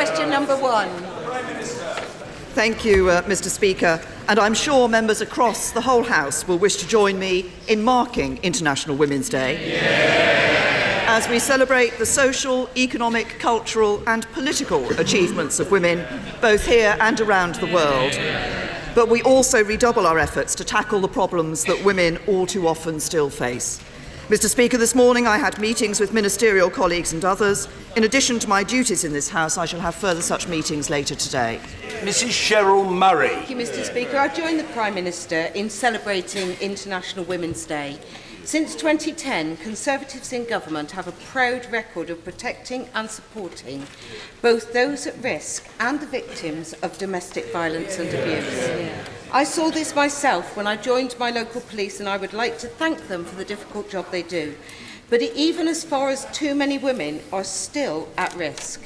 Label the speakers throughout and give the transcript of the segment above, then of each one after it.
Speaker 1: question number 1.
Speaker 2: Thank you, Mr. Speaker, and I'm sure members across the whole House will wish to join me in marking International Women's Day as we celebrate the social, economic, cultural and political achievements of women, both here and around the world. But we also redouble our efforts to tackle the problems that women all too often still face. Mr. Speaker, this morning I had meetings with ministerial colleagues and others. In addition to my duties in this House, I shall have further such meetings later today.
Speaker 3: Mrs. Cheryl Murray.
Speaker 1: Thank you, Mr. Speaker. I join the Prime Minister in celebrating International Women's Day. Since 2010, Conservatives in government have a proud record of protecting and supporting both those at risk and the victims of domestic violence and abuse. I saw this myself when I joined my local police, and I would like to thank them for the difficult job they do. But even as far as too many women are still at risk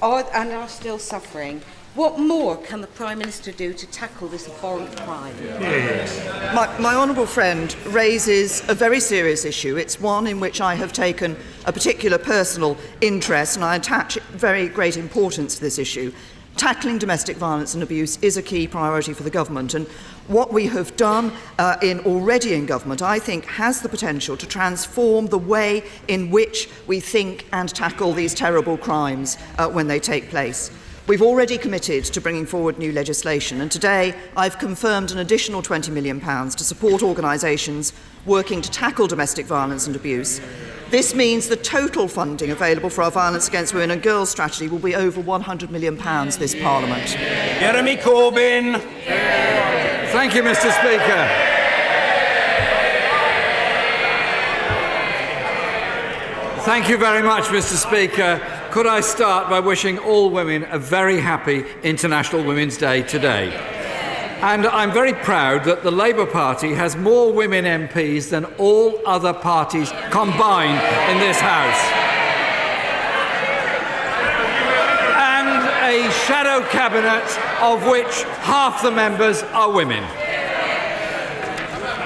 Speaker 1: and are still suffering, what more can the Prime Minister do to tackle this abhorrent crime?
Speaker 2: My honourable friend raises a very serious issue. It's one in which I have taken a particular personal interest, and I attach very great importance to this issue. Tackling domestic violence and abuse is a key priority for the government, and what we have done already in government, I think, has the potential to transform the way in which we think and tackle these terrible crimes when they take place. We've already committed to bringing forward new legislation, and today I've confirmed an additional £20 million to support organisations working to tackle domestic violence and abuse. This means the total funding available for our Violence Against Women and Girls strategy will be over £100 million this Parliament.
Speaker 3: Jeremy Corbyn.
Speaker 4: Thank you, Mr. Speaker. Thank you very much, Mr. Speaker. Could I start by wishing all women a very happy International Women's Day today? And I'm very proud that the Labour Party has more women MPs than all other parties combined in this House. And a shadow cabinet of which half the members are women.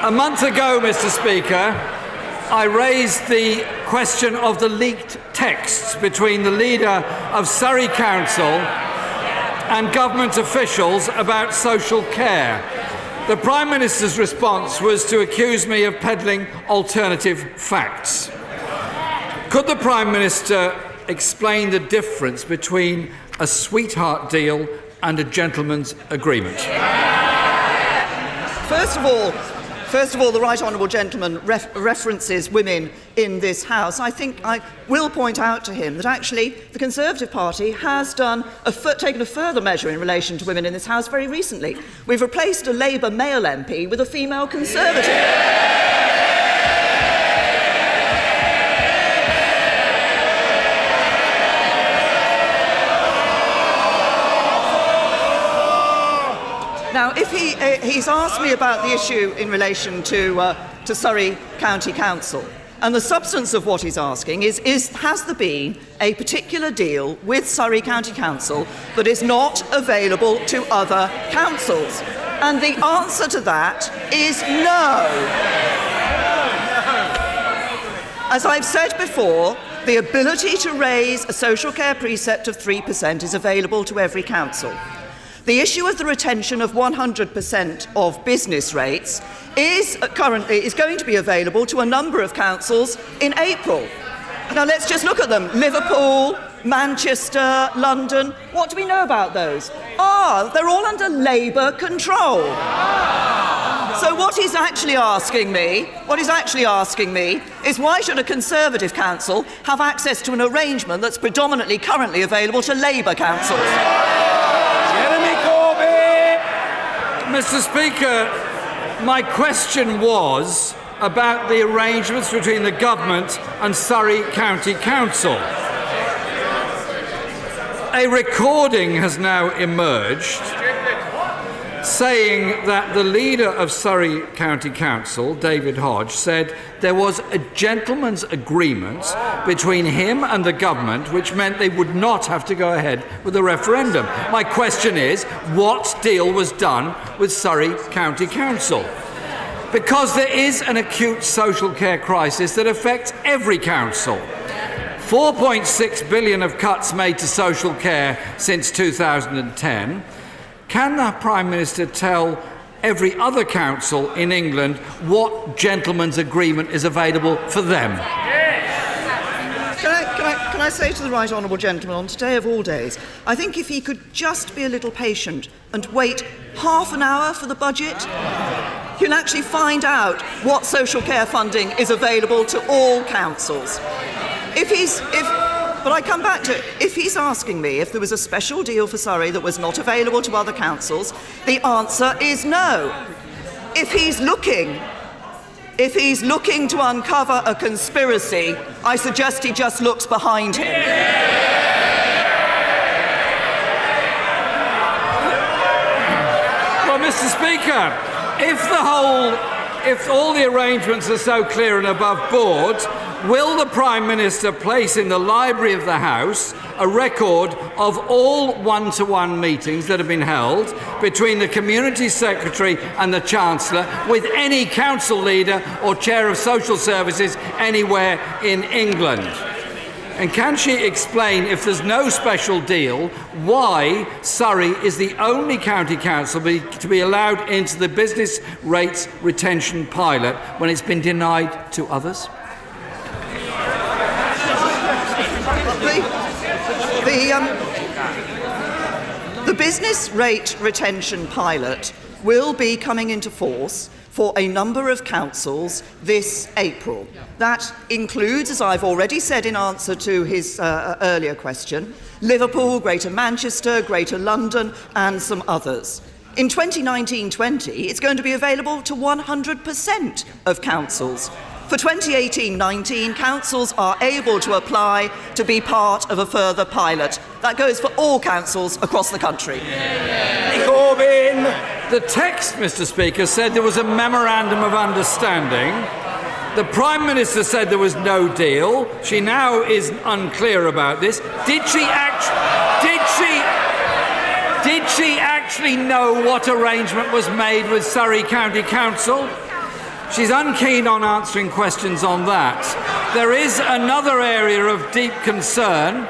Speaker 4: A month ago, Mr. Speaker, I raised the question of the leaked texts between the leader of Surrey Council and government officials about social care. The Prime Minister's response was to accuse me of peddling alternative facts. Could the Prime Minister explain the difference between a sweetheart deal and a gentleman's agreement?
Speaker 2: First of all, the Right Honourable Gentleman references women in this House. I think I will point out to him that actually the Conservative Party has taken a further measure in relation to women in this House very recently. We've replaced a Labour male MP with a female Conservative. Now, if he's asked me about the issue in relation to Surrey County Council, and the substance of what he's asking is has there been a particular deal with Surrey County Council that is not available to other councils? And the answer to that is no. As I've said before, the ability to raise a social care precept of 3% is available to every council. The issue of the retention of 100% of business rates is going to be available to a number of councils in April. Now let's just look at them. Liverpool, Manchester, London. What do we know about those? They're all under Labour control. So what he's actually asking me is why should a Conservative council have access to an arrangement that's predominantly currently available to Labour councils?
Speaker 4: Mr. Speaker, my question was about the arrangements between the government and Surrey County Council. A recording has now emerged saying that the leader of Surrey County Council, David Hodge, said there was a gentleman's agreement between him and the government which meant they would not have to go ahead with the referendum. My question is, what deal was done with Surrey County Council? Because there is an acute social care crisis that affects every council. 4.6 billion of cuts made to social care since 2010. Can the Prime Minister tell every other council in England what gentleman's agreement is available for them?
Speaker 2: Can I say to the right honourable gentleman, on today of all days, I think if he could just be a little patient and wait half an hour for the budget, he'll actually find out what social care funding is available to all councils. But I come back to, if he's asking me if there was a special deal for Surrey that was not available to other councils, the answer is no. If he's looking to uncover a conspiracy, I suggest he just looks behind him.
Speaker 4: Well, Mr. Speaker, if all the arrangements are so clear and above board, will the Prime Minister place in the library of the House a record of all one-to-one meetings that have been held between the Community Secretary and the Chancellor with any council leader or chair of social services anywhere in England? And can she explain, if there's no special deal, why Surrey is the only county council to be allowed into the business rates retention pilot when it's been denied to others?
Speaker 2: The business rate retention pilot will be coming into force for a number of councils this April. That includes, as I've already said in answer to his earlier question, Liverpool, Greater Manchester, Greater London and some others. In 2019-20, it's going to be available to 100% of councils. For 2018-19, councils are able to apply to be part of a further pilot. That goes for all councils across the country.
Speaker 3: Corbyn!
Speaker 4: The text, Mr. Speaker, said there was a memorandum of understanding. The Prime Minister said there was no deal. She now is unclear about this. Did she actually know what arrangement was made with Surrey County Council? She's unkeen on answering questions on that. There is another area of deep concern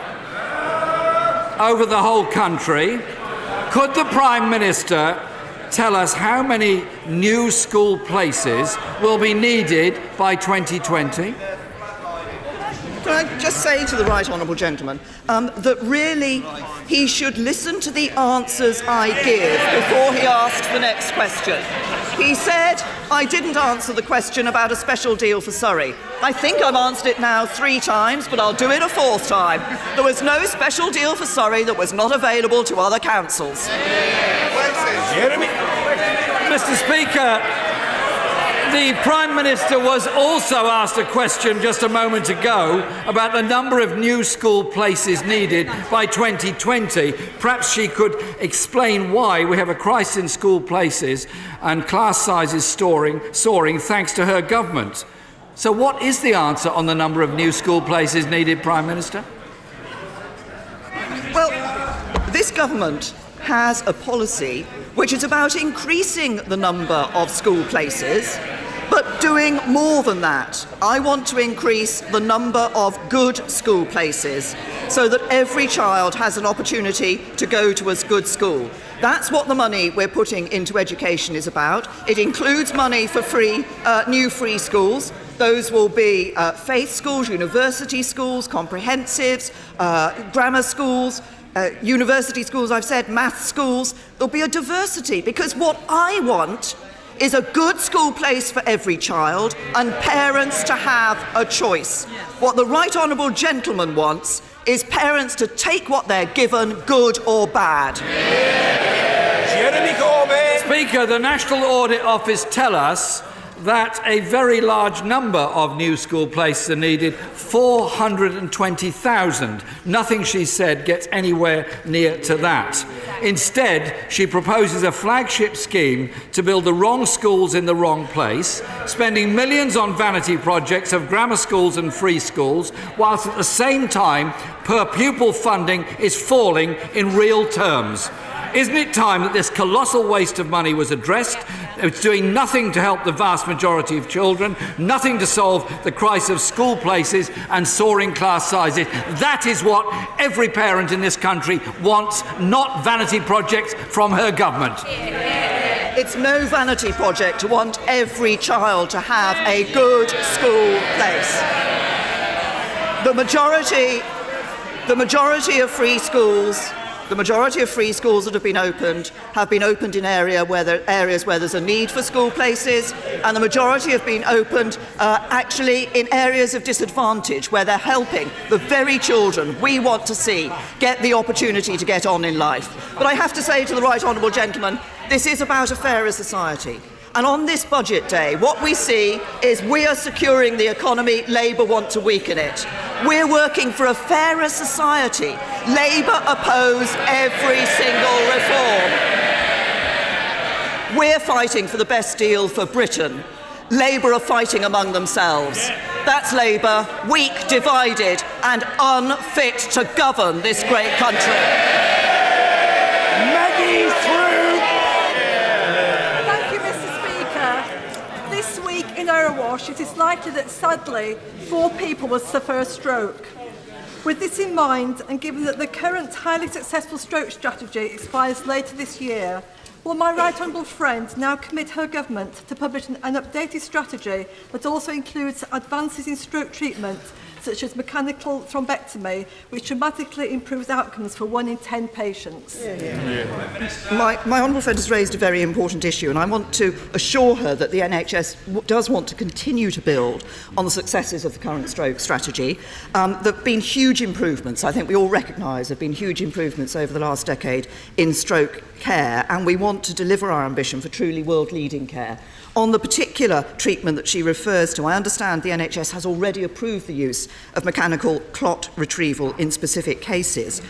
Speaker 4: over the whole country. Could the Prime Minister tell us how many new school places will be needed by 2020?
Speaker 2: Can I just say to the right honourable gentleman that really he should listen to the answers I give before he asks the next question. He said I didn't answer the question about a special deal for Surrey. I think I've answered it now 3 times, but I'll do it a 4th time. There was no special deal for Surrey that was not available to other councils.
Speaker 4: Mr. Speaker, the Prime Minister was also asked a question just a moment ago about the number of new school places needed by 2020. Perhaps she could explain why we have a crisis in school places and class sizes soaring thanks to her government. So what is the answer on the number of new school places needed, Prime Minister?
Speaker 2: Well, this government has a policy which is about increasing the number of school places, but doing more than that. I want to increase the number of good school places so that every child has an opportunity to go to a good school. That's what the money we're putting into education is about. It includes money for new free schools. Those will be faith schools, university schools, comprehensives, grammar schools, university schools, I've said, maths schools. There'll be a diversity, because what I want is a good school place for every child and parents to have a choice. What the right honourable gentleman wants is parents to take what they're given, good or bad.
Speaker 3: Jeremy Corbyn!
Speaker 4: Speaker, the National Audit Office tell us that a very large number of new school places are needed, 420,000. Nothing she said gets anywhere near to that. Instead, she proposes a flagship scheme to build the wrong schools in the wrong place, spending millions on vanity projects of grammar schools and free schools, whilst at the same time per pupil funding is falling in real terms. Isn't it time that this colossal waste of money was addressed? It's doing nothing to help the vast majority of children, nothing to solve the crisis of school places and soaring class sizes. That is what every parent in this country wants, not vanity projects from her government.
Speaker 2: It's no vanity project to want every child to have a good school place. The majority of free schools that have been opened in areas where there's a need for school places, and the majority have been opened actually in areas of disadvantage where they're helping the very children we want to see get the opportunity to get on in life. But I have to say to the right honourable gentleman, this is about a fairer society. And on this budget day, what we see is we are securing the economy, Labour want to weaken it. We're working for a fairer society. Labour oppose every single reform. We're fighting for the best deal for Britain. Labour are fighting among themselves. That's Labour, weak, divided and unfit to govern this great country.
Speaker 3: Maggie through.
Speaker 5: This week in Erewash, it is likely that, sadly, 4 people will suffer a stroke. With this in mind, and given that the current highly successful stroke strategy expires later this year, will my right honourable friend now commit her government to publish an updated strategy that also includes advances in stroke treatment, such as mechanical thrombectomy, which dramatically improves outcomes for 1 in 10 patients?
Speaker 2: My honourable friend has raised a very important issue, and I want to assure her that the NHS does want to continue to build on the successes of the current stroke strategy. There have been huge improvements. I think we all recognise there have been huge improvements over the last decade in stroke care, and we want to deliver our ambition for truly world-leading care. On the particular treatment that she refers to, I understand the NHS has already approved the use of mechanical clot retrieval in specific cases.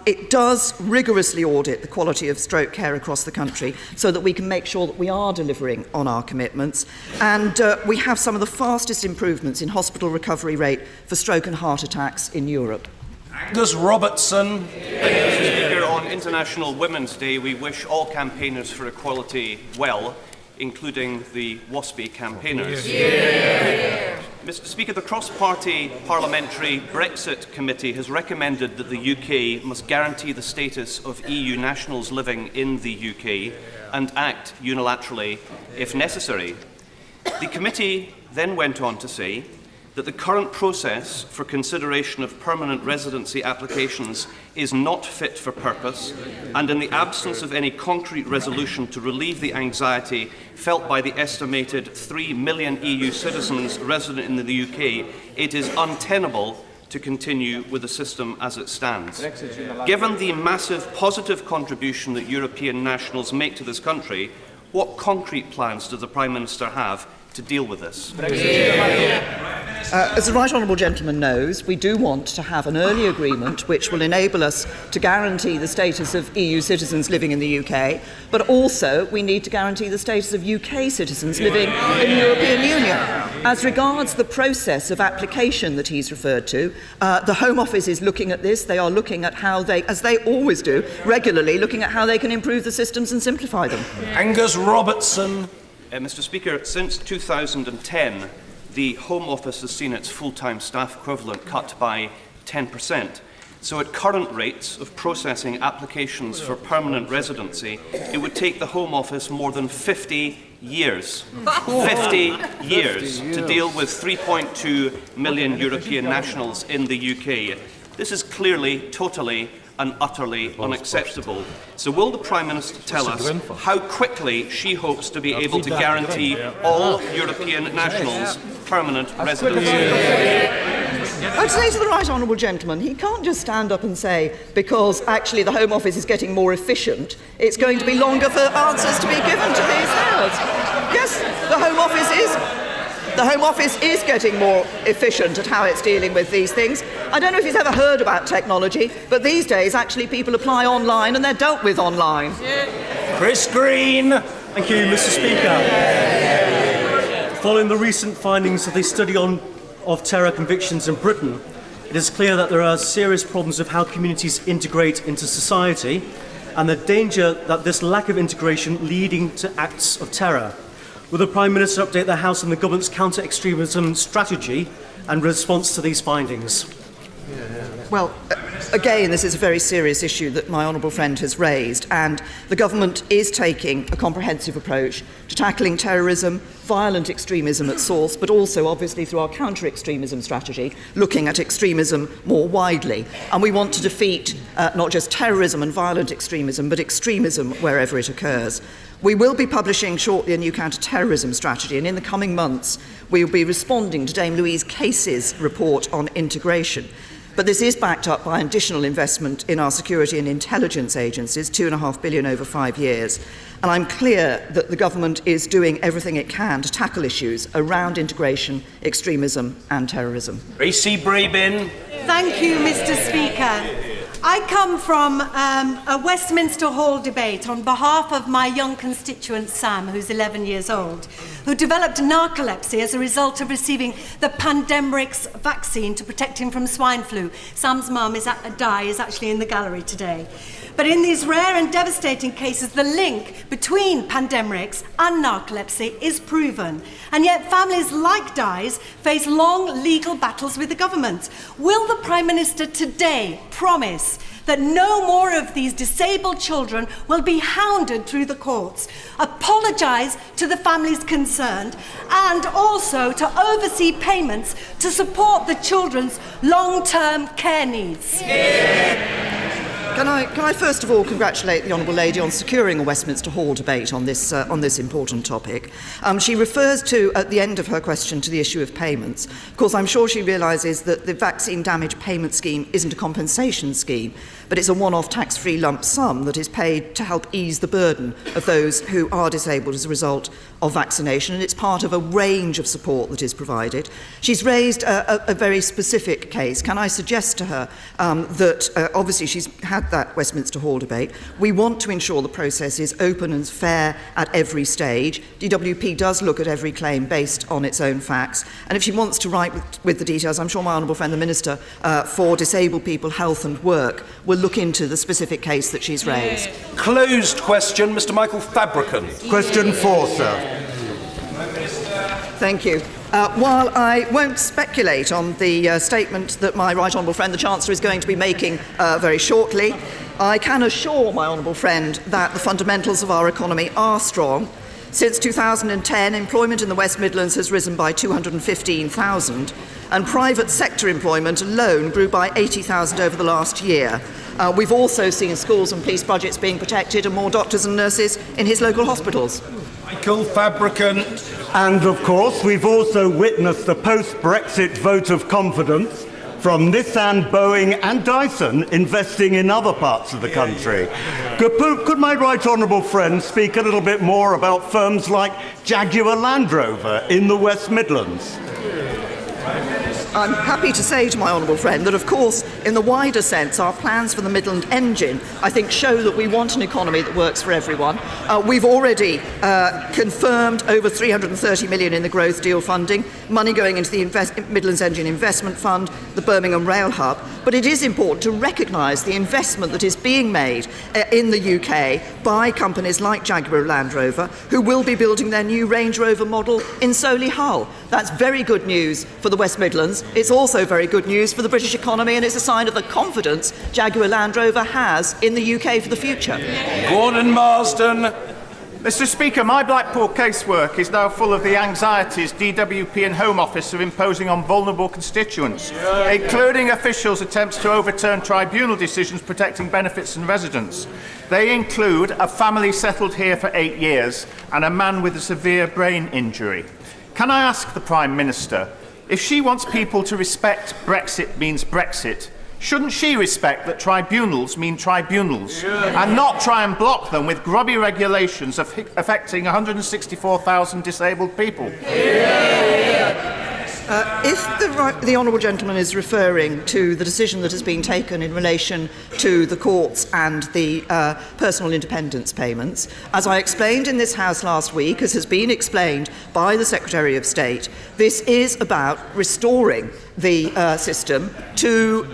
Speaker 2: It does rigorously audit the quality of stroke care across the country so that we can make sure that we are delivering on our commitments. And we have some of the fastest improvements in hospital recovery rate for stroke and heart attacks in Europe.
Speaker 3: Angus Robertson.
Speaker 6: Mr. Speaker, on International Women's Day, we wish all campaigners for equality well, including the WASPy campaigners. Mr. Speaker, the cross-party parliamentary Brexit committee has recommended that the UK must guarantee the status of EU nationals living in the UK and act unilaterally if necessary. The committee then went on to say that the current process for consideration of permanent residency applications is not fit for purpose, and in the absence of any concrete resolution to relieve the anxiety felt by the estimated 3 million EU citizens resident in the UK, it is untenable to continue with the system as it stands. Given the massive positive contribution that European nationals make to this country, what concrete plans does the Prime Minister have to deal with this?
Speaker 2: As the right honourable gentleman knows, we do want to have an early agreement which will enable us to guarantee the status of EU citizens living in the UK, but also we need to guarantee the status of UK citizens living in the European Union. As regards the process of application that he's referred to, the Home Office is looking at this. They are looking at how they, as they always do, regularly looking at how they can improve the systems and simplify them.
Speaker 3: Angus Robertson.
Speaker 6: Mr. Speaker, since 2010, the Home Office has seen its full-time staff equivalent cut by 10%. So at current rates of processing applications for permanent residency, it would take the Home Office more than 50 years, 50 years to deal with 3.2 million European nationals in the UK. This is clearly, totally and utterly unacceptable. So will the Prime Minister tell us how quickly she hopes to be able to guarantee all European nationals permanent residency?
Speaker 2: I'd say to the right honourable gentleman, he can't just stand up and say, because actually the Home Office is getting more efficient, it's going to be longer for answers to be given to these matters. Yes, the Home Office is getting more efficient at how it's dealing with these things. I don't know if he's ever heard about technology, but these days actually people apply online and they're dealt with online.
Speaker 3: Chris Green.
Speaker 7: Thank you, Mr. Speaker. Following the recent findings of the study of terror convictions in Britain, it is clear that there are serious problems of how communities integrate into society and the danger that this lack of integration leading to acts of terror. Will the Prime Minister update the House on the government's counter-extremism strategy and response to these findings?
Speaker 2: Well, again, this is a very serious issue that my honourable friend has raised, and the government is taking a comprehensive approach to tackling terrorism, violent extremism at source, but also, obviously, through our counter-extremism strategy, looking at extremism more widely. And we want to defeat not just terrorism and violent extremism, but extremism wherever it occurs. We will be publishing shortly a new counter-terrorism strategy, and in the coming months we will be responding to Dame Louise Case's report on integration. But this is backed up by additional investment in our security and intelligence agencies, £2.5 billion over 5 years. And I'm clear that the government is doing everything it can to tackle issues around integration, extremism and terrorism.
Speaker 3: Tracy Brabin.
Speaker 8: Thank you, Mr. Speaker. I come from a Westminster Hall debate on behalf of my young constituent Sam, who's 11 years old, who developed narcolepsy as a result of receiving the Pandemrix vaccine to protect him from swine flu. Sam's mum, Di, is actually in the gallery today. But in these rare and devastating cases, the link between Pandemrix and narcolepsy is proven. And yet families like Di's face long legal battles with the government. Will the Prime Minister today promise that no more of these disabled children will be hounded through the courts, apologise to the families concerned, and also to oversee payments to support the children's long-term care needs?
Speaker 2: Can I first of all congratulate the Honourable Lady on securing a Westminster Hall debate on this important topic. She refers to, at the end of her question, to the issue of payments. Of course, I'm sure she realises that the vaccine damage payment scheme isn't a compensation scheme, but it's a one-off tax-free lump sum that is paid to help ease the burden of those who are disabled as a result of vaccination, and it's part of a range of support that is provided. She's raised a very specific case. Can I suggest to her that obviously she's had that Westminster Hall debate. We want to ensure the process is open and fair at every stage. DWP does look at every claim based on its own facts, and if she wants to write with the details, I'm sure my honourable friend the Minister for Disabled People, Health and Work will look into the specific case that she's raised.
Speaker 3: Closed question, Mr. Michael Fabricant.
Speaker 9: Question 4, sir.
Speaker 2: Thank you. While I won't speculate on the statement that my right honourable friend the Chancellor is going to be making very shortly, I can assure my honourable friend that the fundamentals of our economy are strong. Since 2010, employment in the West Midlands has risen by 215,000, and private sector employment alone grew by 80,000 over the last year. We've also seen schools and police budgets being protected and more doctors and nurses in his local hospitals.
Speaker 3: Michael Fabricant.
Speaker 9: And of course, we've also witnessed the post-Brexit vote of confidence from Nissan, Boeing and Dyson investing in other parts of the country. Could my right honourable friend speak a little bit more about firms like Jaguar Land Rover in the West Midlands?
Speaker 2: I'm happy to say to my honourable friend that, of course, in the wider sense, our plans for the Midland Engine, I think, show that we want an economy that works for everyone. We've already confirmed over $330 million in the growth deal funding, money going into the Midlands Engine Investment Fund, the Birmingham Rail Hub. But it is important to recognise the investment that is being made in the UK by companies like Jaguar Land Rover, who will be building their new Range Rover model in Solihull. That's very good news for the West Midlands. It's also very good news for the British economy, and it's a sign of the confidence Jaguar Land Rover has in the UK for the future.
Speaker 3: Gordon Marsden.
Speaker 10: Mr. Speaker, my Blackpool casework is now full of the anxieties DWP and Home Office are imposing on vulnerable constituents, including officials' attempts to overturn tribunal decisions protecting benefits and residents. They include a family settled here for 8 years and a man with a severe brain injury. Can I ask the Prime Minister, if she wants people to respect Brexit means Brexit, shouldn't she respect that tribunals mean tribunals and not try and block them with grubby regulations affecting 164,000 disabled people?
Speaker 2: If the honourable gentleman is referring to the decision that has been taken in relation to the courts and the personal independence payments, as I explained in this House last week, as has been explained by the Secretary of State, this is about restoring the system to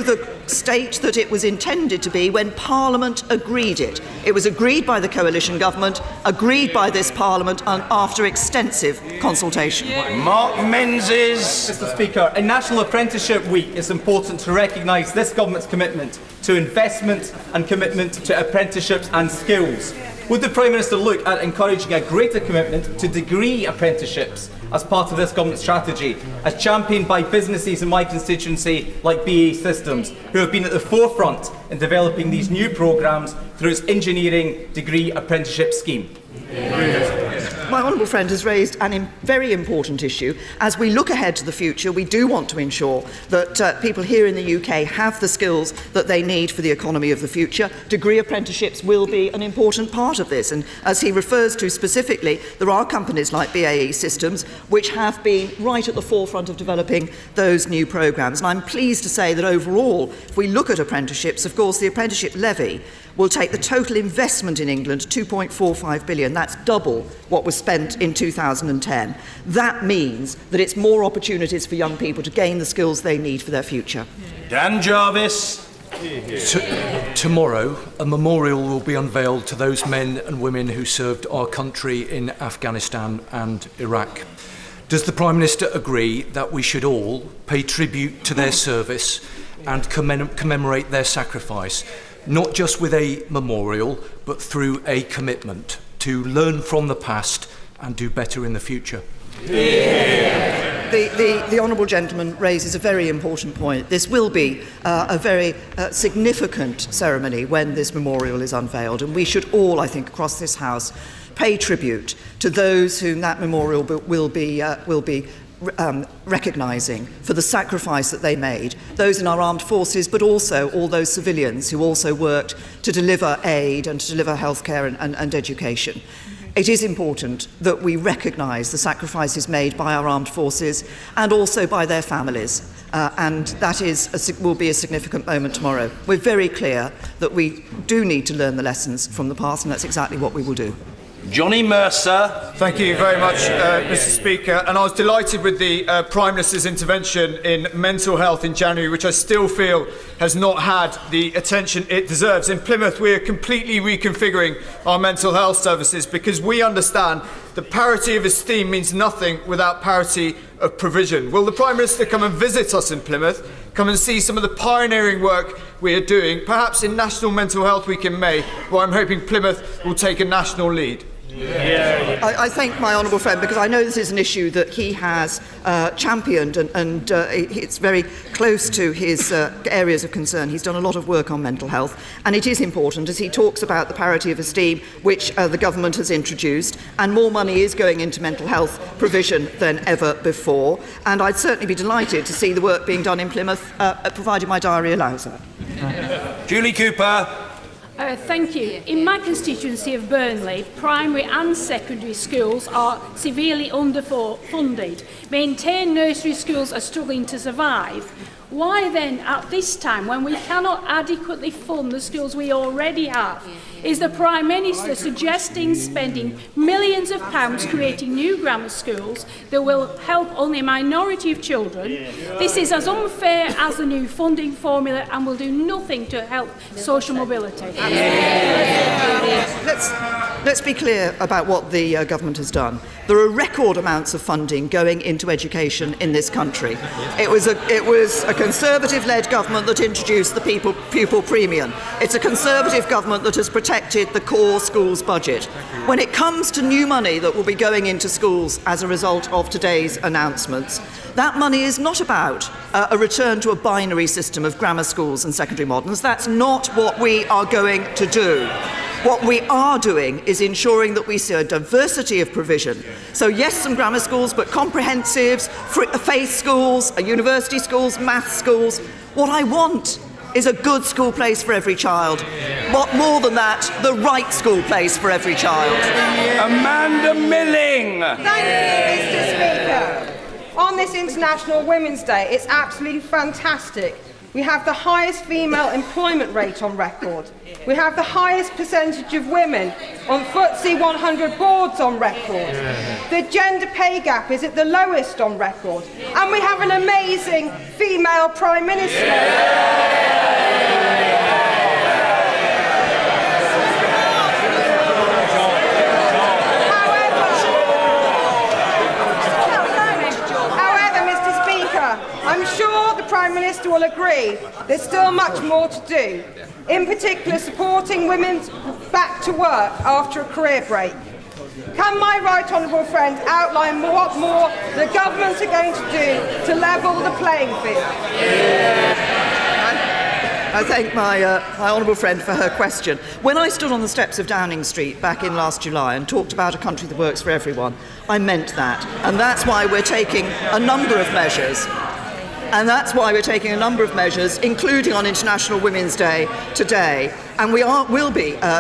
Speaker 2: the state that it was intended to be when Parliament agreed it. It was agreed by the coalition government, agreed by this Parliament, and after extensive consultation.
Speaker 3: Mark Menzies.
Speaker 11: Mr. Speaker, in National Apprenticeship Week, it's important to recognise this government's commitment to investment and commitment to apprenticeships and skills. Would the Prime Minister look at encouraging a greater commitment to degree apprenticeships as part of this government strategy, as championed by businesses in my constituency like BAE Systems, who have been at the forefront in developing these new programmes through its engineering degree apprenticeship scheme?
Speaker 2: My honourable friend has raised a very important issue. As we look ahead to the future, we do want to ensure that people here in the UK have the skills that they need for the economy of the future. Degree apprenticeships will be an important part of this. And as he refers to specifically, there are companies like BAE Systems which have been right at the forefront of developing those new programmes. And I'm pleased to say that overall, if we look at apprenticeships, of course, the apprenticeship levy will take the total investment in England to 2.45 billion. That's double what was spent in 2010. That means that it's more opportunities for young people to gain the skills they need for their future.
Speaker 3: Dan Jarvis.
Speaker 12: Tomorrow, a memorial will be unveiled to those men and women who served our country in Afghanistan and Iraq. Does the Prime Minister agree that we should all pay tribute to their service and commemorate their sacrifice, not just with a memorial, but through a commitment to learn from the past and do better in the future?
Speaker 2: The honourable gentleman raises a very important point. This will be a very significant ceremony when this memorial is unveiled, and we should all, I think, across this House, pay tribute to those whom that memorial will be recognising for the sacrifice that they made, those in our armed forces, but also all those civilians who also worked to deliver aid and to deliver healthcare and education. It is important that we recognise the sacrifices made by our armed forces and also by their families, and that will be a significant moment tomorrow. We're very clear that we do need to learn the lessons from the past, and that's exactly what we will do.
Speaker 3: Johnny Mercer.
Speaker 13: Thank you very much, Mr. Speaker. And I was delighted with the Prime Minister's intervention in mental health in January, which I still feel has not had the attention it deserves. In Plymouth, we are completely reconfiguring our mental health services because we understand that parity of esteem means nothing without parity of provision. Will the Prime Minister come and visit us in Plymouth, come and see some of the pioneering work we are doing, perhaps in National Mental Health Week in May, where I'm hoping Plymouth will take a national lead?
Speaker 2: I thank my honourable friend because I know this is an issue that he has championed and it's very close to his areas of concern. He's done a lot of work on mental health, and it is important as he talks about the parity of esteem which the government has introduced, and more money is going into mental health provision than ever before, and I'd certainly be delighted to see the work being done in Plymouth, provided my diary allows it.
Speaker 3: Julie Cooper.
Speaker 14: Thank you. In my constituency of Burnley, primary and secondary schools are severely underfunded. Maintained nursery schools are struggling to survive. Why then, at this time, when we cannot adequately fund the schools we already have, is the Prime Minister suggesting spending millions of pounds creating new grammar schools that will help only a minority of children? This is as unfair as the new funding formula and will do nothing to help social mobility.
Speaker 2: Let's be clear about what the government has done. There are record amounts of funding going into education in this country. It was a Conservative-led government that introduced the pupil premium. It's a Conservative government that has protected the core schools budget. When it comes to new money that will be going into schools as a result of today's announcements, that money is not about a return to a binary system of grammar schools and secondary moderns. That's not what we are going to do. What we are doing is ensuring that we see a diversity of provision. So yes, some grammar schools, but comprehensives, faith schools, university schools, maths schools. What I want is a good school place for every child. What more than that, the right school place for every child.
Speaker 3: Amanda Milling.
Speaker 15: Thank you, Mr. Speaker. On this International Women's Day, it's absolutely fantastic. We have the highest female employment rate on record. We have the highest percentage of women on FTSE 100 boards on record. The gender pay gap is at the lowest on record. And we have an amazing female Prime Minister. will agree there's still much more to do, in particular supporting women back to work after a career break. Can my right honourable friend outline what more the government are going to do to level the playing field?
Speaker 2: I thank my honourable friend for her question. When I stood on the steps of Downing Street back in last July and talked about a country that works for everyone, I meant that. And that's why we're taking a number of measures. Including on International Women's Day today. And we are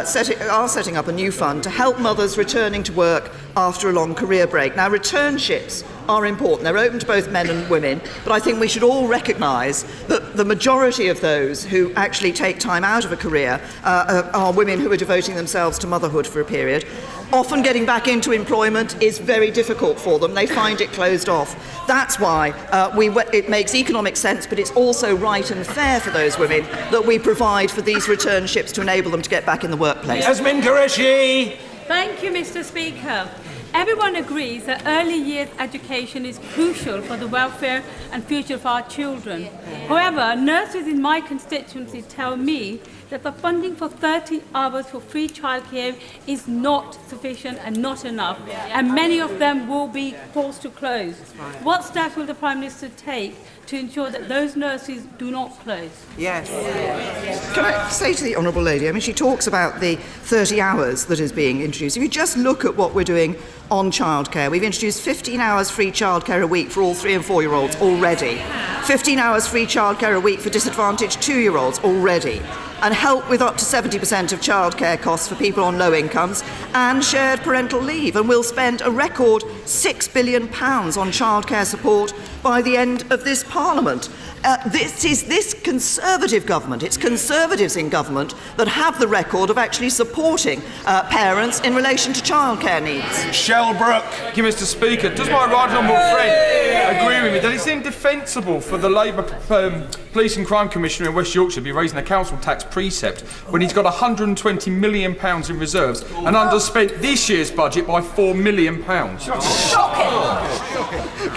Speaker 2: setting up a new fund to help mothers returning to work after a long career break. Now, returnships are important. They're open to both men and women, but I think we should all recognise that the majority of those who actually take time out of a career are women who are devoting themselves to motherhood for a period. Often getting back into employment is very difficult for them. They find it closed off. That's why it makes economic sense, but it's also right and fair for those women that we provide for these returnships to enable them to get back in the workplace.
Speaker 3: Yasmin Qureshi.
Speaker 16: Thank you, Mr. Speaker. Everyone agrees that early years education is crucial for the welfare and future of our children. However, nurses in my constituency tell me that the funding for 30 hours for free childcare is not sufficient and not enough, and many of them will be forced to close. What steps will the Prime Minister take to ensure that those nurses do not close?
Speaker 2: Yes. Can I say to the Honourable Lady, I mean, she talks about the 30 hours that is being introduced. If you just look at what we're doing on childcare, we've introduced 15 hours free childcare a week for all 3- and 4-year-olds already. 15 hours free childcare a week for disadvantaged 2-year-olds already. And help with up to 70% of childcare costs for people on low incomes, and shared parental leave. And we'll spend a record £6 billion on childcare support by the end of this Parliament. This is this Conservative government, it's Conservatives in government that have the record of actually supporting parents in relation to childcare needs.
Speaker 3: Shelbrook.
Speaker 13: Thank you, Mr. Speaker. Does my right honourable friend agree with me that it's indefensible for the Labour Police and Crime Commissioner in West Yorkshire to be raising the council tax precept when he's got £120 million in reserves and underspent this year's budget by £4 million?
Speaker 2: Can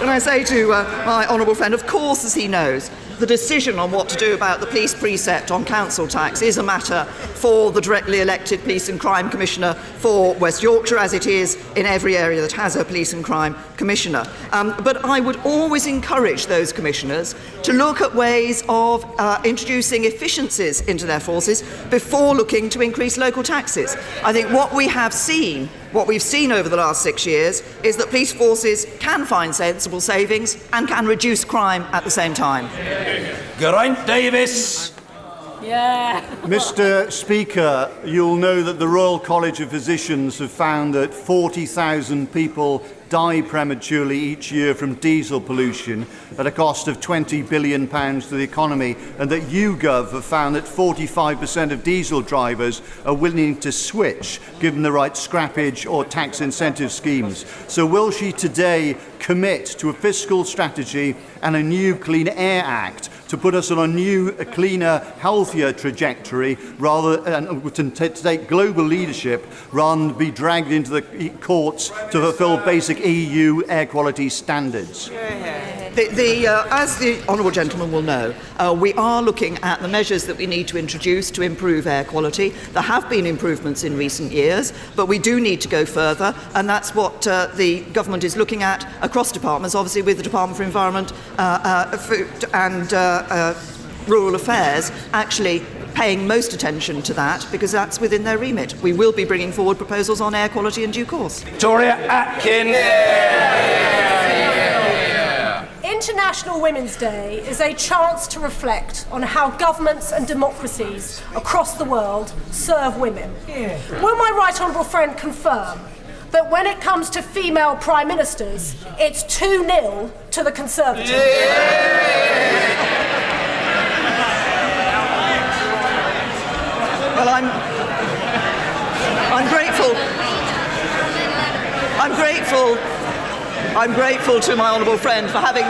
Speaker 2: I say to my honourable friend, of course, as he knows, the decision on what to do about the police precept on council tax is a matter for the directly elected Police and Crime Commissioner for West Yorkshire, as it is in every area that has a Police and Crime Commissioner. But I would always encourage those commissioners to look at ways of introducing efficiencies into their forces before looking to increase local taxes. I think what we've seen over the last 6 years is that police forces can find sensible savings and can reduce crime at the same time.
Speaker 3: Geraint Davis.
Speaker 16: Yeah.
Speaker 9: Mr. Speaker, you'll know that the Royal College of Physicians have found that 40,000 people die prematurely each year from diesel pollution at a cost of £20 billion to the economy, and that YouGov have found that 45% of diesel drivers are willing to switch given the right scrappage or tax incentive schemes. So will she today commit to a fiscal strategy and a new Clean Air Act to put us on a new, cleaner, healthier trajectory, to take global leadership rather than be dragged into the courts to fulfil basic EU air quality standards?
Speaker 2: As the honourable gentleman will know, we are looking at the measures that we need to introduce to improve air quality. There have been improvements in recent years, but we do need to go further, and that's what the government is looking at across departments, obviously with the Department for Environment, Food and Rural Affairs actually paying most attention to that, because that's within their remit. We will be bringing forward proposals on air quality in due course.
Speaker 3: Victoria Atkin.
Speaker 17: International Women's Day is a chance to reflect on how governments and democracies across the world serve women. Will my right honourable friend confirm that when it comes to female prime ministers, it's 2-0 to the Conservatives?
Speaker 2: Well, I'm grateful to my honourable friend for having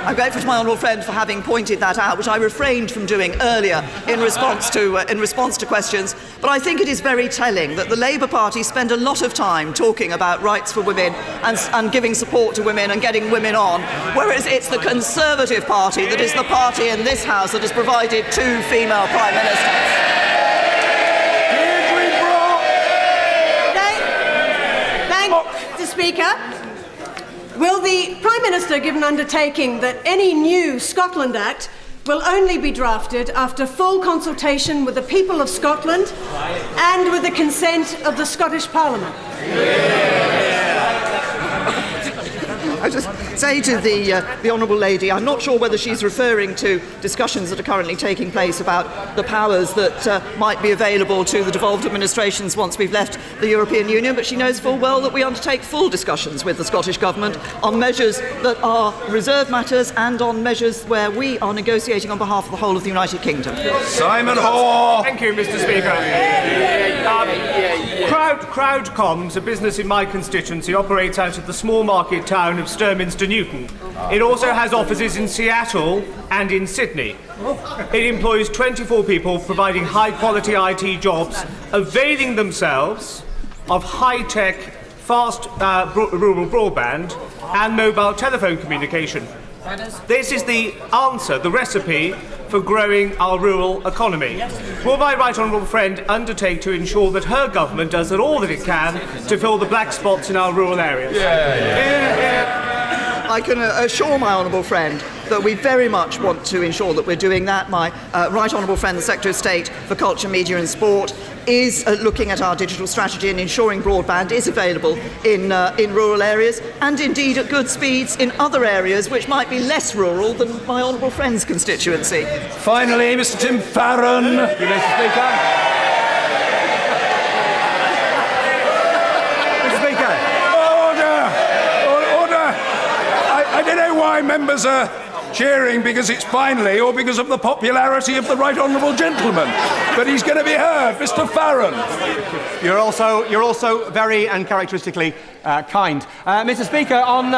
Speaker 2: I'm grateful to my honourable friend for having pointed that out, which I refrained from doing earlier in response to questions. But I think it is very telling that the Labour Party spend a lot of time talking about rights for women and giving support to women and getting women on, whereas it's the Conservative Party that is the party in this House that has provided 2 female Prime Ministers.
Speaker 8: Mr. Speaker, will the Prime Minister give an undertaking that any new Scotland Act will only be drafted after full consultation with the people of Scotland and with the consent of the Scottish Parliament?
Speaker 2: I just say to the honourable lady, I'm not sure whether she's referring to discussions that are currently taking place about the powers that might be available to the devolved administrations once we've left the European Union, but she knows full well that we undertake full discussions with the Scottish Government on measures that are reserved matters and on measures where we are negotiating on behalf of the whole of the United Kingdom.
Speaker 3: Simon Hoare.
Speaker 18: Thank you, Mr. Speaker. Crowdcoms, a business in my constituency, operates out of the small market town of Sturminster Newton. It also has offices in Seattle and in Sydney. It employs 24 people providing high-quality IT jobs, availing themselves of high-tech, fast rural broadband and mobile telephone communication. This is the answer, the recipe for growing our rural economy. Will my right honourable friend undertake to ensure that her government does all that it can to fill the black spots in our rural areas?
Speaker 2: I can assure my honourable friend that we very much want to ensure that we're doing that. My right honourable friend, the Secretary of State for Culture, Media and Sport, is looking at our digital strategy and ensuring broadband is available in rural areas and indeed at good speeds in other areas which might be less rural than my honourable friend's constituency.
Speaker 3: Finally, Mr. Tim Farron.
Speaker 11: Thank you, Mr. Speaker.
Speaker 3: I don't know why members are cheering because it's finally or because of the popularity of the right honourable gentleman. But he's going to be heard, Mr. Farron.
Speaker 11: You're also very and characteristically kind. Mr. Speaker, on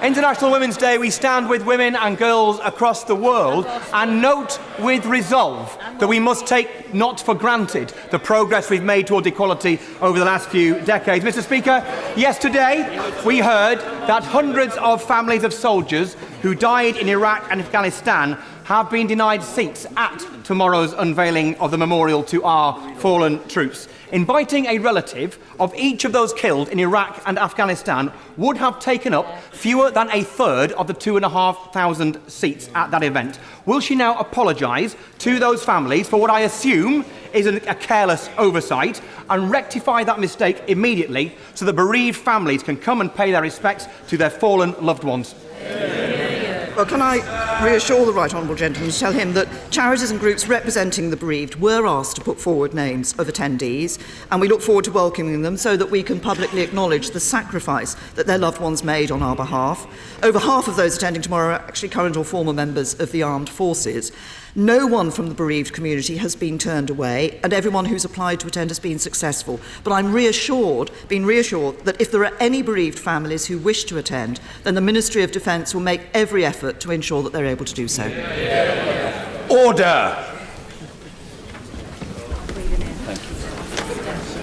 Speaker 11: International Women's Day, we stand with women and girls across the world and note with resolve that we must take not for granted the progress we've made toward equality over the last few decades. Mr. Speaker, yesterday we heard that hundreds of families of soldiers who died in Iraq and Afghanistan have been denied seats at tomorrow's unveiling of the memorial to our fallen troops. Inviting a relative of each of those killed in Iraq and Afghanistan would have taken up fewer than a third of the 2,500 seats at that event. Will she now apologise to those families for what I assume is a careless oversight and rectify that mistake immediately so that bereaved families can come and pay their respects to their fallen loved ones?
Speaker 2: Well, can I reassure the right honourable gentleman to tell him that charities and groups representing the bereaved were asked to put forward names of attendees, and we look forward to welcoming them so that we can publicly acknowledge the sacrifice that their loved ones made on our behalf. Over half of those attending tomorrow are actually current or former members of the armed forces. No one from the bereaved community has been turned away, and everyone who's applied to attend has been successful. But I'm been reassured that if there are any bereaved families who wish to attend, then the Ministry of Defence will make every effort to ensure that they're able to do so.
Speaker 3: Order.